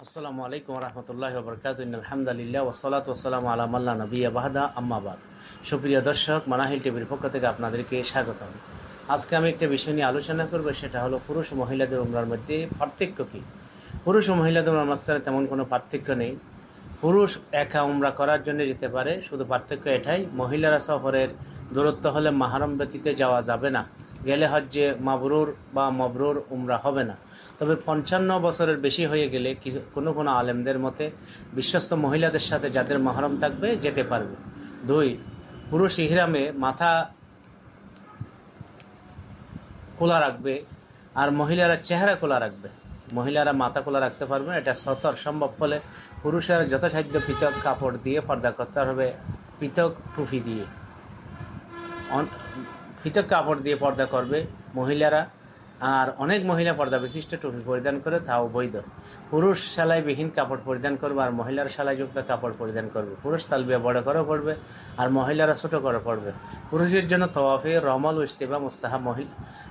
আসসালামু আলাইকুম রহমতুল্লাহ বরকাত আলহামদুলিল্লাহ ওসলাত ওসালাম আলা মাল্লা নবিয়া বাহাদা আম্মাবাদ। সুপ্রিয় দর্শক, মানাহিল টিভির পক্ষ থেকে আপনাদেরকে স্বাগতম। আজকে আমি একটা বিষয় নিয়ে আলোচনা করব, সেটা হলো পুরুষ ও মহিলাদের উমরার মধ্যে পার্থক্য কী। পুরুষ ও মহিলাদের উমরার মাঝখানে তেমন কোনো পার্থক্য নেই। পুরুষ একা উমরা করার জন্য যেতে পারে, শুধু পার্থক্য এটাই, মহিলারা সফরের দূরত্ব হলে মাহরম ব্যতীত যাওয়া যাবে না, গেলে হজ্জে মাবরুর বা মবরুর উমরা হবে না। তবে 55 বছরের বেশি হয়ে গেলে কোনো কোনো আলেমদের মতে বিশ্বস্ত মহিলাদের সাথে যাদের মাহরম থাকবে যেতে পারবে। 2, পুরুষ ইহরামে মাথা খোলা রাখবে আর মহিলারা চেহারা খোলা রাখবে। মহিলারা মাথা খোলা রাখতে পারবে না, এটা সতর সম্ভব হলে পুরুষেরা যথাসাধ্য পৃথক কাপড় দিয়ে পর্দা করতে হবে, পৃথক টুপি দিয়ে, পৃথক কাপড় দিয়ে পর্দা করবে মহিলারা। আর অনেক মহিলা পর্দা বিশিষ্ট টুপি পরিধান করে, তাও বৈধ। পুরুষ সেলাইবিহীন কাপড় পরিধান করবে আর মহিলারা সেলাইযুক্ত কাপড় পরিধান করবে। পুরুষ তালবিয়া বড় করে পড়বে আর মহিলারা ছোট করে পড়বে। পুরুষের জন্য তওয়াফে রমল ও ইস্তিবা মুস্তাহাব।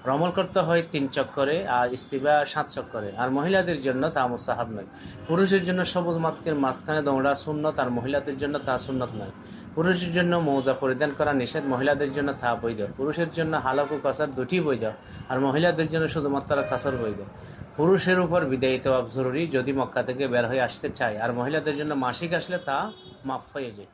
রমল করতে হয় 3 চক্করে আর ইস্তিবা 7 চক্করে, আর মহিলাদের জন্য তা মুস্তাহাব নয়। পুরুষের জন্য সবুজ মাস্কের মাঝখানে দৌড়া সুন্নত আর মহিলাদের জন্য তা সুন্নত নয়। পুরুষের জন্য মৌজা পরিধান করা নিষেধ, মহিলাদের জন্য তা বৈধ। পুরুষের জন্য হালক ও কাসার দুটি বৈধ আর মহিলাদের জন্য শুধুমাত্র কাসর বৈধ। পুরুষের উপর বিদায়ী তওয়াফ জরুরি যদি মক্কা থেকে বের হয়ে আসতে চায়, আর মহিলাদের জন্য মাসিক আসলে তা মাফ হয়ে যায়।